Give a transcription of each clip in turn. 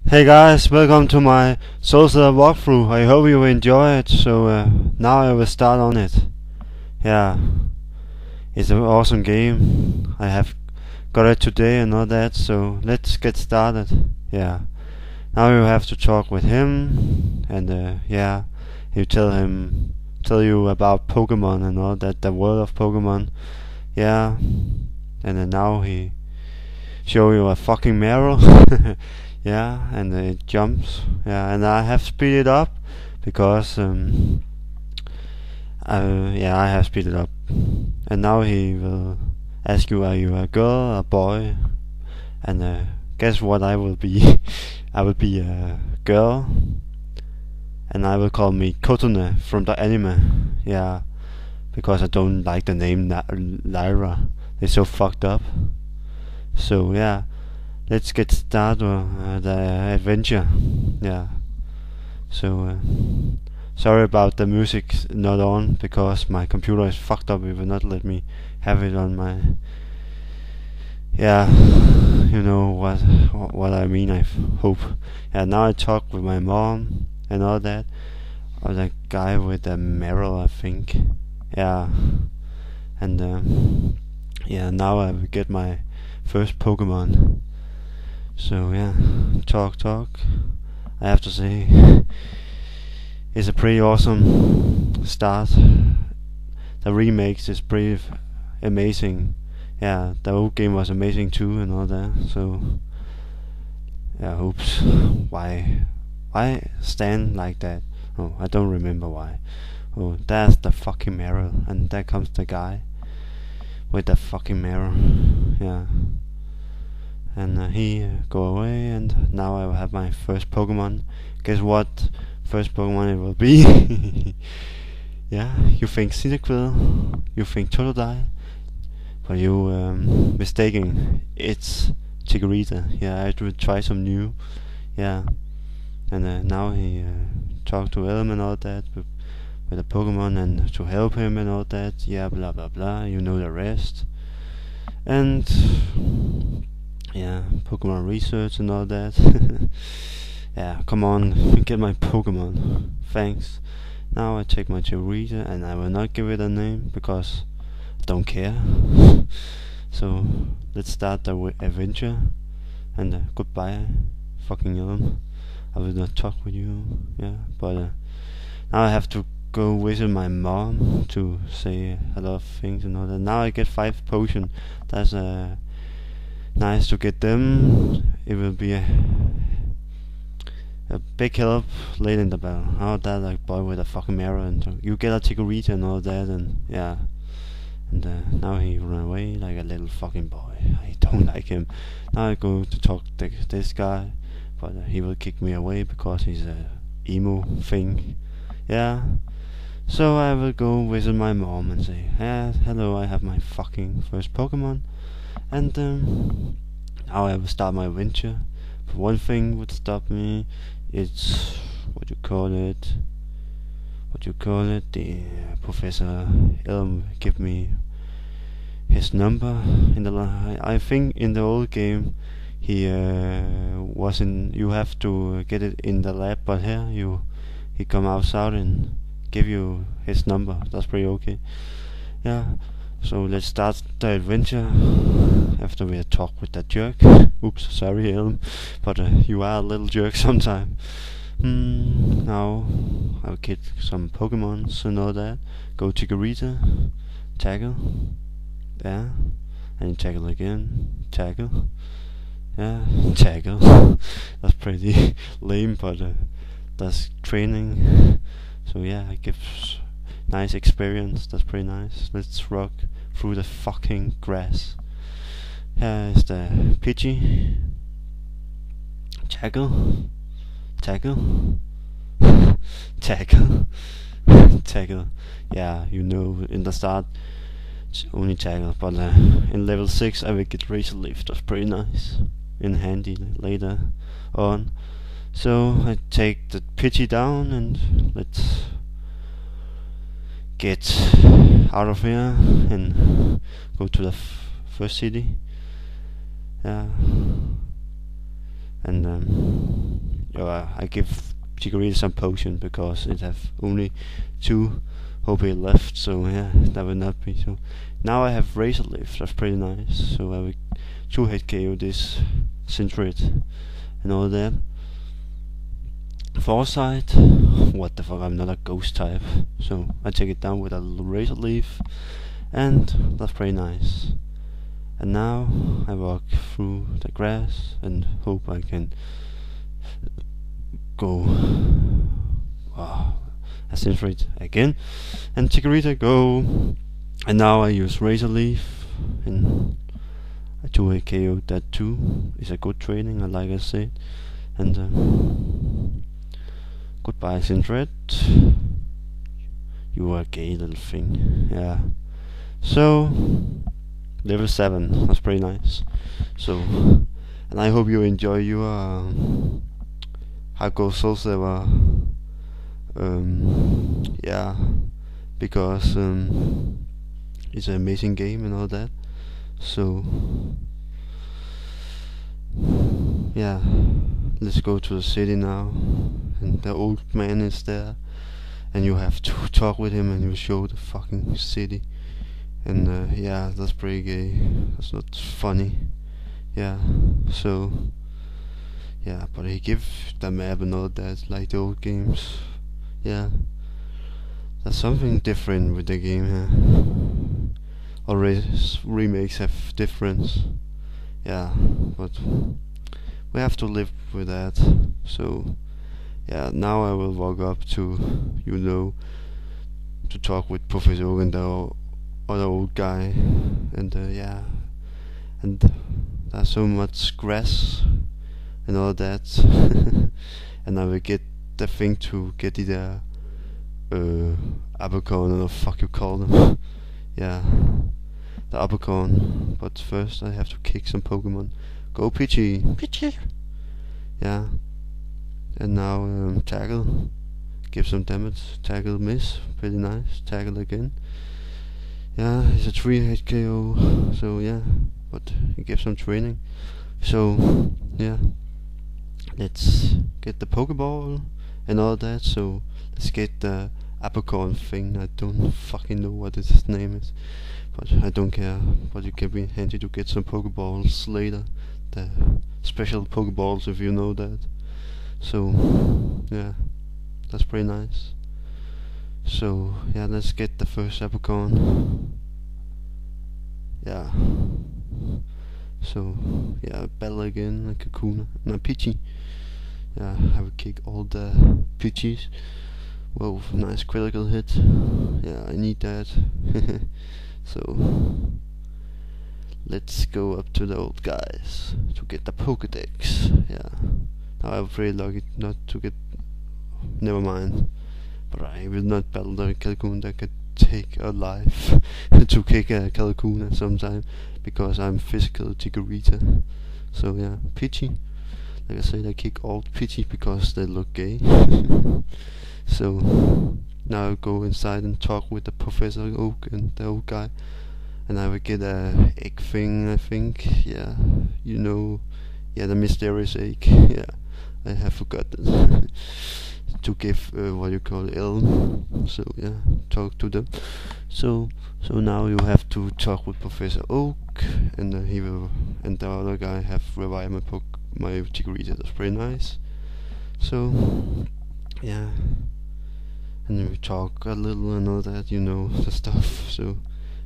Hey guys, welcome to my Soulstar walkthrough. I hope you enjoy it. So now I will start on it. Yeah, it's an awesome game. I have got it today and all that. So let's get started. Yeah, now you have to talk with him, and yeah, you tell you about Pokemon and all that, the world of Pokemon. Yeah, and then now he show you a fucking marrow. Yeah, and it jumps. Yeah, and I have speed it up because I have speed it up. And now he will ask you, are you a girl or a boy? And guess what I will be? I will be a girl, and I will call me Kotone from the anime. Yeah, because I don't like the name Lyra. They're so fucked up. So yeah, let's get started the adventure. Yeah. So sorry about the music not on because my computer is fucked up. It will not let me have it on my. Yeah, you know what I mean. I hope. Yeah. Now I talk with my mom and all that. Or the guy with the mirror, I think. Yeah. And yeah. Now I will get my first Pokemon. So yeah, talk. I have to say, it's a pretty awesome start. The remakes is pretty amazing. Yeah, the old game was amazing too and all that. So yeah, oops, why stand like that? Oh, I don't remember why. Oh, that's the fucking mirror, and there comes the guy with the fucking mirror. Yeah. And he go away, and now I will have my first Pokemon. Guess what? First Pokemon it will be. Yeah, you think Cyndaquil, you think Totodile, but you mistaken. It's Chikorita. Yeah, I will try some new. Yeah, and now he talk to Elm and all that with the Pokemon and to help him and all that. Yeah, blah blah blah. You know the rest. And yeah, Pokemon research and all that. Yeah, come on, get my Pokemon. Thanks. Now I take my Chikorita and I will not give it a name because I don't care. So let's start the adventure. And goodbye, fucking Elm. I will not talk with you. Yeah, but now I have to go visit my mom to say a lot of things and all that. Now I get 5 potions. That's nice to get them. It will be a big help late in the battle. How that like boy with a fucking mirror and you get a Chikorita and all that, and yeah. And now he run away like a little fucking boy. I don't like him. Now I go to talk to this guy, but he will kick me away because he's a emo thing. Yeah. So I will go visit my mom and say, hello, I have my fucking first Pokemon. And now I will start my adventure. But one thing would stop me. It's what you call it. The Professor Elm give me his number in the. I think in the old game he wasn't. You have to get it in the lab, but here he come outside and give you his number. That's pretty okay. Yeah. So let's start the adventure after we talk with that jerk. Oops, sorry Elm, but you are a little jerk sometime. Now I'll get some Pokemons and all that. Go Chikorita, tackle, yeah, and tackle again, tackle, yeah, tackle. That's pretty lame, but that's training. So yeah, it gives nice experience. That's pretty nice. Let's rock through the fucking grass. Here is the Pidgey. Tackle. Tackle. Tackle. Tackle. Yeah, you know, in the start it's only tackle, but in level 6 I will get Razor Leaf. That's pretty nice and handy later on. So I take the Pidgey down and let's get out of here and go to the first city. Yeah. And I give Chikorita some potion because it have only 2 HP left, so yeah, that would not be so. Now I have Razor Leaf, that's pretty nice, so I will 2-hit KO this Sentret and all that. Foresight, what the fuck, I'm not a ghost type, so I take it down with a Razor Leaf, and that's pretty nice. And now I walk through the grass and hope I can go Sentret again, and Chikorita go. And now I use Razor Leaf and I 2-hit KO that too. It's a good training, like I said. And goodbye Sentret, you are a gay little thing. Yeah. So level 7, that's pretty nice. So, and I hope you enjoy your Hardcore Soul Saver. Yeah, because it's an amazing game and all that. So yeah, let's go to the city now, and the old man is there, and you have to talk with him and you show the fucking city. And yeah, that's pretty gay, that's not funny. Yeah, so yeah, but he give the map and all that like the old games. Yeah, there's something different with the game here. Always remakes have difference. Yeah, but we have to live with that. So yeah, now I will walk up to, to talk with Professor Oak and the other old guy. And yeah, and there's so much grass and all that. And I will get the thing to get the Abacorn, or the fuck you call them. Yeah, the Abacorn. But first I have to kick some Pokemon. Go Pidgey, Pidgey. Yeah, and now tackle, give some damage. Tackle miss, pretty nice. Tackle again. Yeah, it's a 3-hit KO. So yeah, but it gives some training. So yeah, let's get the Pokeball and all that. So let's get the Abacorn thing. I don't fucking know what its name is, but I don't care. But it can be handy to get some Pokeballs later. The special Pokeballs, if you know that. So yeah, that's pretty nice. So yeah, let's get the first Abacorn. Yeah. So yeah, battle again, like Kakuna. No, Pidgey. Yeah, I will kick all the Pidgeys. Whoa, nice critical hit. Yeah, I need that. So let's go up to the old guys to get the Pokedex. Yeah. Now I'm pretty lucky not to get. Never mind. But I will not battle the Calhoun that could take a life to kick a Calhoun sometime, because I'm physical Chikorita. So yeah, Pidgey. Like I said, I kick all Pidgey because they look gay. So now I'll go inside and talk with the Professor Oak and the old guy, and I will get a egg thing, I think. Yeah, yeah, the mysterious egg. Yeah, I have forgotten to give what you call elm. So yeah, talk to them. So now you have to talk with Professor Oak, and he will, and the other guy have revived my Chikorita. That's pretty nice. So yeah, and then we talk a little and all that, the stuff. So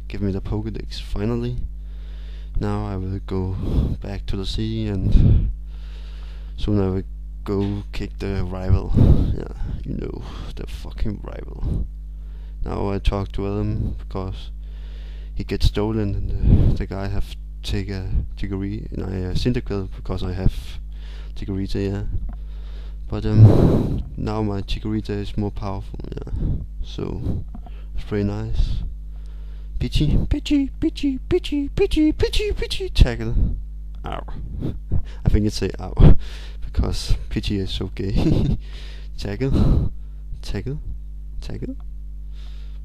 give me the Pokedex finally. Now I will go back to the sea, and soon I will go kick the rival. Yeah, the fucking rival. Now I talk to him because he gets stolen, and the guy have take a Chikorita, and I Cyndaquil because I have Chikorita. Yeah, but now my Chikorita is more powerful. Yeah, so it's pretty nice. Pidgey, Pidgey, Pidgey, Pidgey, Pidgey, Pidgey, Pidgey, tackle. Ow. I think it's a ow, because Pidgey is so gay. Tackle, tackle, tackle.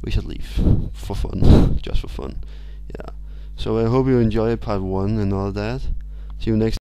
We should leave for fun, just for fun. Yeah. So I hope you enjoyed part 1 and all that. See you next